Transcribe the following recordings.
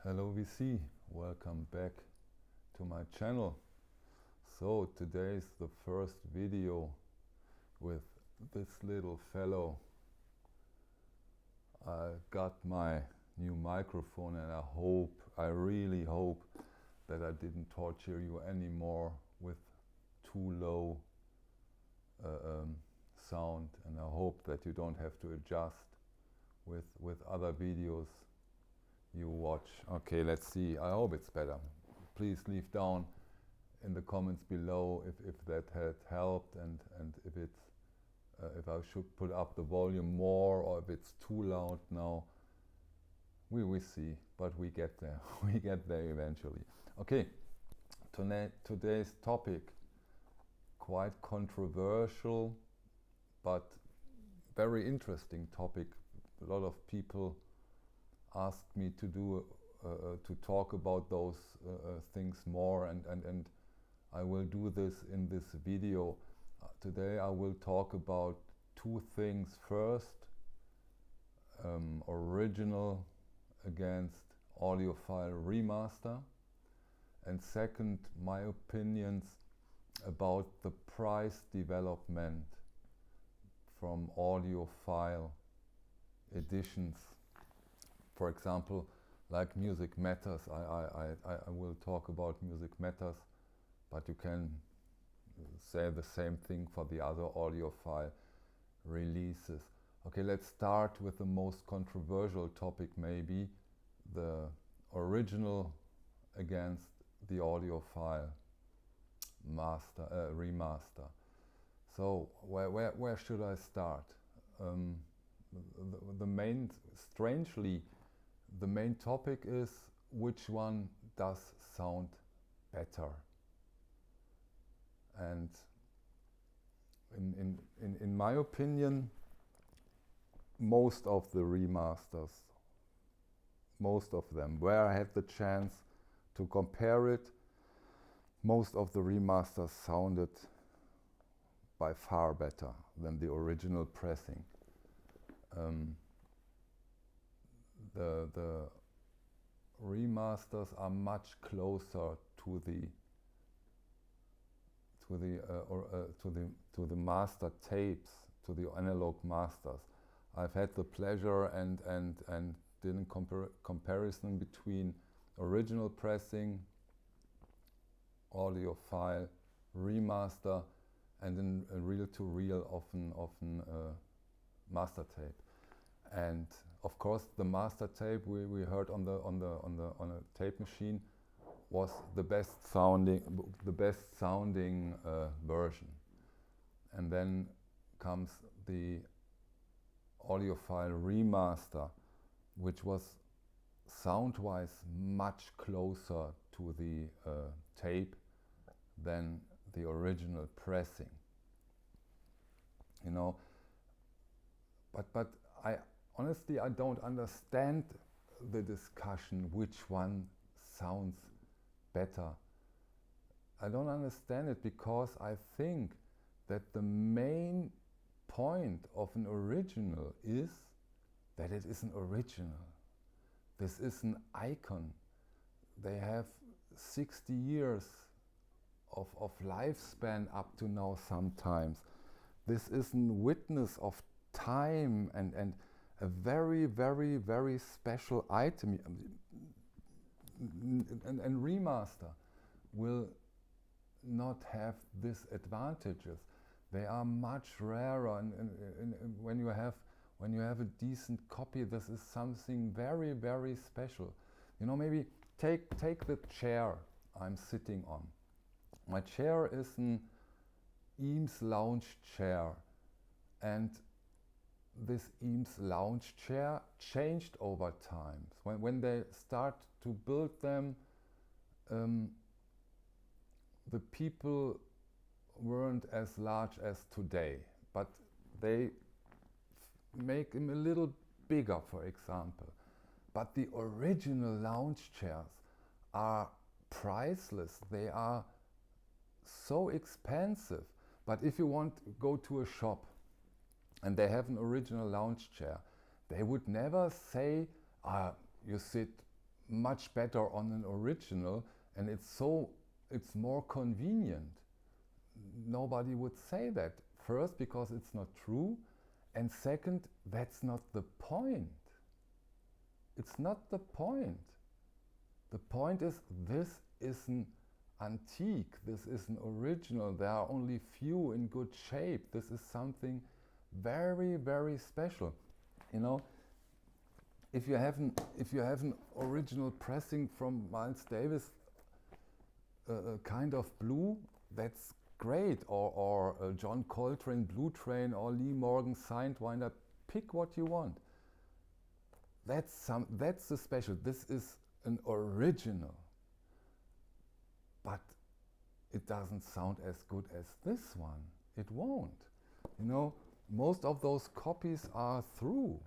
Hello VC, welcome back to my channel. So today is the first video with this little fellow. I got my new microphone and I really hope that I didn't torture you anymore with too low sound, and I hope that you don't have to adjust with other videos you watch. Okay, let's see. I hope it's better. Please leave down in the comments below if that had helped, and if it's if I should put up the volume more or if it's too loud now. We see, but we get there. We get there eventually. Okay, today's topic, quite controversial, but very interesting topic. A lot of people asked me to do to talk about those things more, and I will do this in this video. Today I will talk about two things. First, original against audiophile remaster, and second, my opinions about the price development from audiophile editions. For example, like Music Matters, I will talk about Music Matters, but you can say the same thing for the other audiophile releases. Okay, let's start with the most controversial topic, maybe the original against the audiophile remaster. So where should I start? Strangely, the main topic is which one does sound better. And in my opinion, most of the remasters, most of them, where I had the chance to compare it, most of the remasters sounded by far better than the original pressing. The remasters are much closer to the master tapes, to the analog masters. I've had the pleasure and did a comparison between original pressing, audiophile, remaster, and in a reel-to-reel, often master tape. And of course, the master tape we heard on a tape machine was the best sounding version. And then comes the audiophile remaster, which was sound-wise much closer to the tape than the original pressing. You know, but honestly, I don't understand the discussion which one sounds better. I don't understand it, because I think that the main point of an original is that it is an original. This is an icon. They have 60 years of lifespan up to now sometimes. This is a witness of time and a very, very, very special item. And remaster will not have these advantages. They are much rarer, and when you have a decent copy, this is something very, very special. You know, maybe take the chair I'm sitting on. My chair is an Eames lounge chair, and this Eames lounge chair changed over time. When they start to build them, the people weren't as large as today, but they make them a little bigger, for example. But the original lounge chairs are priceless. They are so expensive. But if you want to go to a shop and they have an original lounge chair, they would never say, you sit much better on an original, and it's more convenient. Nobody would say that. First, because it's not true, and second, that's not the point. It's not the point. The point is, this is an antique, this is an original, there are only few in good shape. This is something very, very special. You know, if you have an original pressing from Miles Davis, kind of blue, that's great, or John Coltrane Blue Train, or Lee Morgan Sidewinder, pick what you want. That's the special. This is an original, but it doesn't sound as good as this one. It won't. You know, most of those copies are through.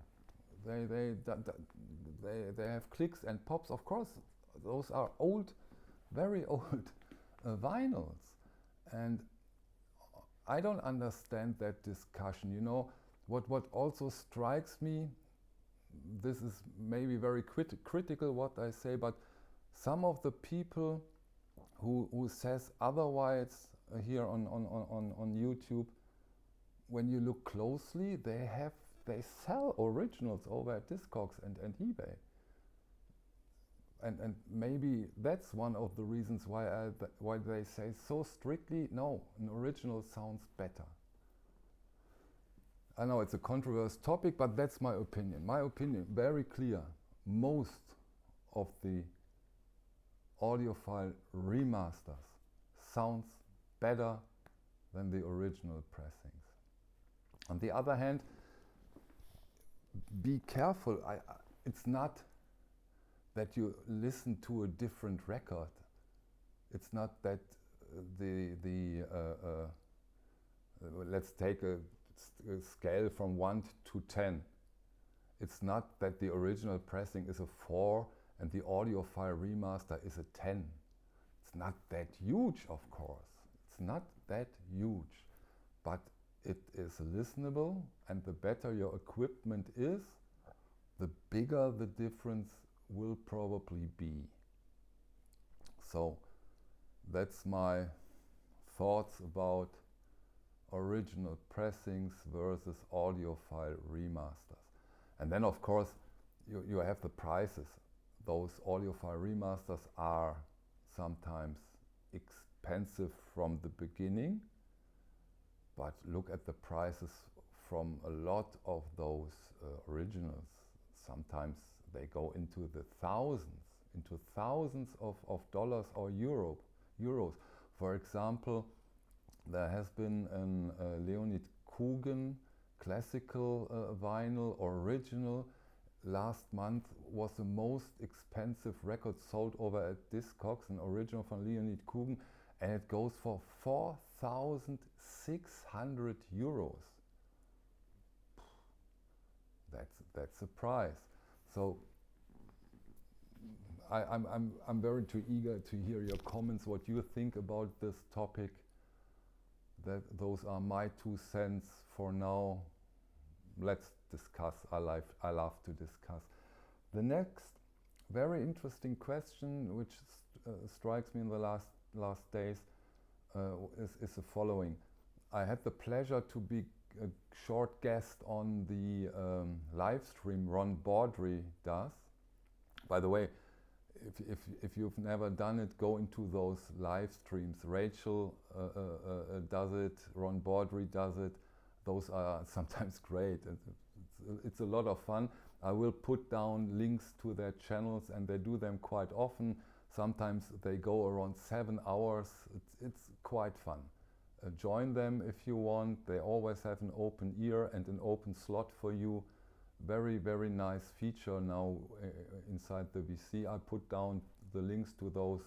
They have clicks and pops. Of course, those are old, very old vinyls, and I don't understand that discussion. You know, what also strikes me, this is maybe very critical what I say, but some of the people who says otherwise here on YouTube, when you look closely, they sell originals over at Discogs and eBay. And maybe that's one of the reasons why they say so strictly, no, an original sounds better. I know it's a controversial topic, but that's my opinion. My opinion, very clear. Most of the audiophile remasters sounds better than the original pressings. On the other hand, be careful. It's not that you listen to a different record. It's not that let's take a scale from 1 to 10. It's not that the original pressing is a 4 and the audiophile remaster is a 10. It's not that huge, of course. It's not that huge, but it is listenable, and the better your equipment is, the bigger the difference will probably be. So that's my thoughts about original pressings versus audiophile remasters. And then of course you have the prices. Those audiophile remasters are sometimes expensive from the beginning, but look at the prices from a lot of those originals. Sometimes they go into the thousands of dollars or euros. For example, there has been a Leonid Kugan classical vinyl original. Last month was the most expensive record sold over at Discogs, an original from Leonid Kugan, and it goes for 4,600 euros. That's a price. So I'm very too eager to hear your comments, what you think about this topic. Those are my 2 cents for now. Let's discuss. I love to discuss. The next very interesting question, which strikes me in the last days, is the following. I had the pleasure to be a short guest on the live stream Ron Beaudry does. By the way, if you've never done it, go into those live streams. Rachel does it, Ron Beaudry does it. Those are sometimes great. It's a lot of fun. I will put down links to their channels, and they do them quite often. Sometimes they go around 7 hours. It's quite fun. Join them if you want. They always have an open ear and an open slot for you. Very, very nice feature now inside the VC. I put down the links to those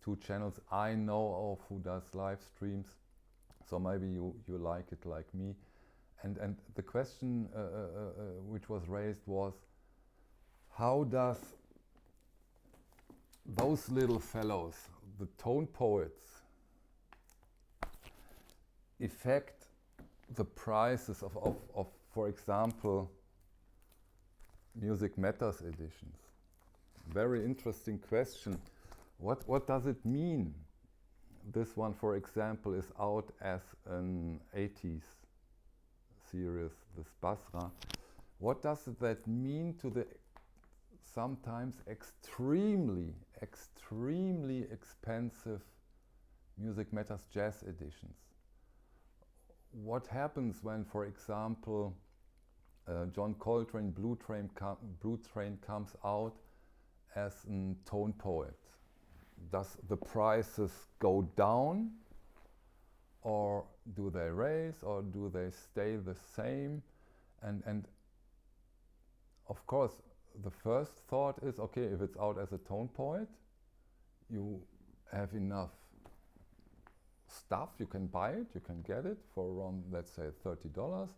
2 channels I know of who does live streams. So maybe you like it like me. And the question which was raised was, how does those little fellows, the tone poets, affect the prices of for example, Music Matters editions? very interesting question. What does it mean? This one, for example, is out as an 80s series, this Basra. What does that mean to the sometimes extremely expensive Music Matters Jazz editions? What happens when, for example, John Coltrane Blue Train comes out as a tone poet? Does the prices go down, or do they raise, or do they stay the same? And of course, the first thought is, okay, if it's out as a tone poet, you have enough stuff, you can buy it, you can get it for around, let's say, $30.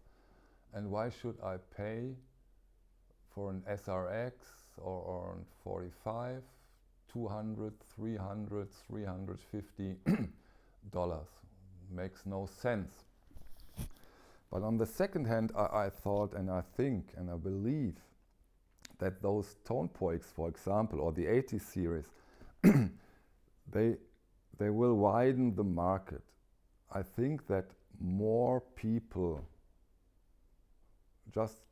And why should I pay for an SRX or an 45, $200, $300, $350? Makes no sense. But on the second hand, I thought, and I think, and I believe that those tone poets, for example, or the 80s series, they will widen the market. I think that more people, just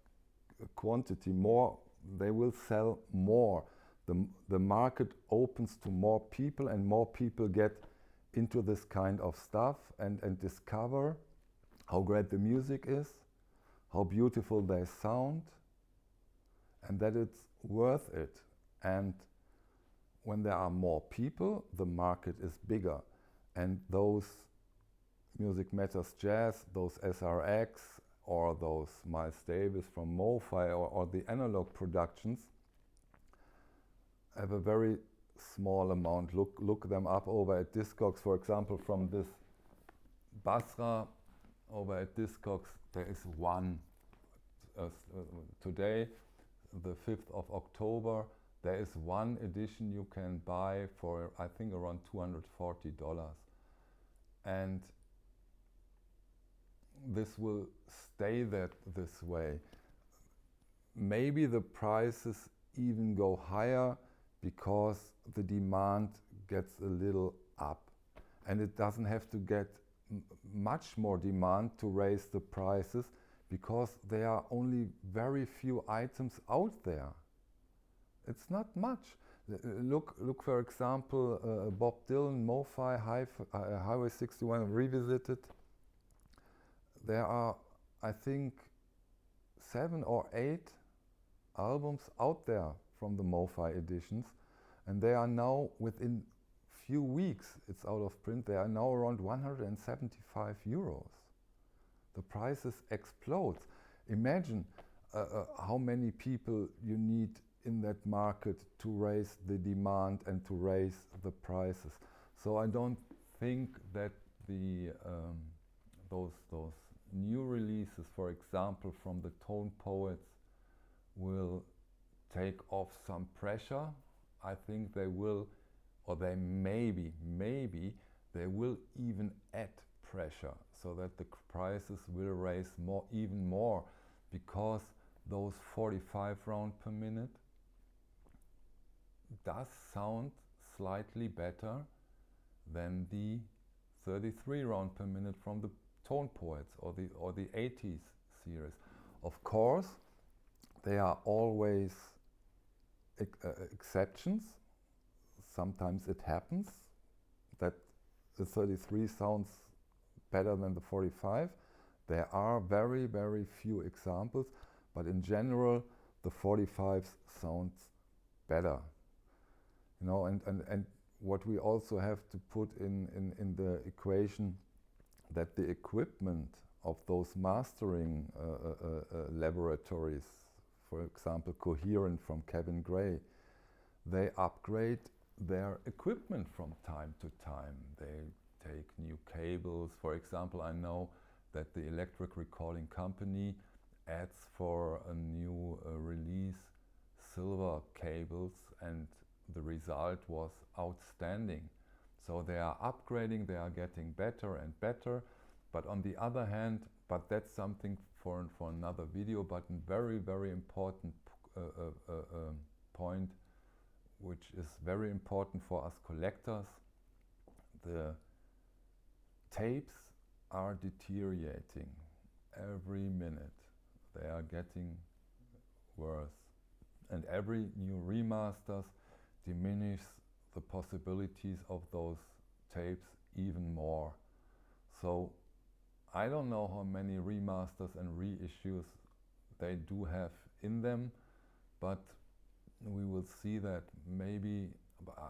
quantity, more, they will sell more. The market opens to more people, and more people get into this kind of stuff and discover how great the music is, how beautiful they sound, and that it's worth it. And when there are more people, the market is bigger. And those Music Matters Jazz, those SRX, or those Miles Davis from MoFi, or the analog productions, have a very small amount. Look them up over at Discogs, for example, from this Basra over at Discogs, there is one. Today, the 5th of October, there is one edition you can buy for, I think, around $240. And this will stay this way. Maybe the prices even go higher because the demand gets a little up. And it doesn't have to get much more demand to raise the prices, because there are only very few items out there. It's not much. Look for example, Bob Dylan, MoFi, Highway 61 Revisited. There are, I think, 7 or 8 albums out there from the MoFi editions, and they are now, within few weeks, it's out of print, they are now around 175 euros. The prices explode. Imagine how many people you need in that market to raise the demand and to raise the prices. So I don't think that the those new releases, for example, from the tone poets, will take off some pressure. I think they will, or they maybe they will even add pressure, so that the prices will raise even more, because those 45 round per minute does sound slightly better than the 33 round per minute from the tone poets or the 80s series. Of course, there are always exceptions. Sometimes it happens that the 33 sounds better than the 45. There are very, very few examples, but in general, the 45s sounds better. You know, and what we also have to put in the equation, that the equipment of those mastering laboratories, for example, Coherent from Kevin Gray, they upgrade their equipment from time to time. They take new cables. For example, I know that the Electric Recording Company adds for a new release silver cables, and the result was outstanding. So they are upgrading, they are getting better and better. But on the other hand, but that's something for another video, but a very, very important point, which is very important for us collectors. The tapes are deteriorating every minute. They are getting worse. And every new remasters diminish the possibilities of those tapes even more. So I don't know how many remasters and reissues they do have in them, but we will see that maybe,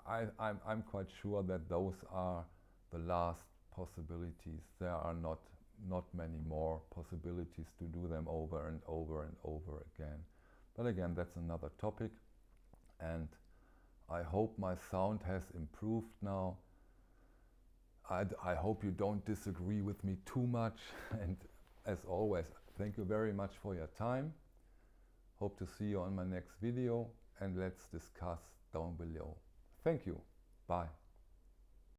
I'm quite sure that those are the last possibilities. There are not many more possibilities to do them over and over and over again. But again, that's another topic, and I hope my sound has improved now. I hope you don't disagree with me too much, and as always, thank you very much for your time. Hope to see you on my next video, and let's discuss down below. Thank you. Bye.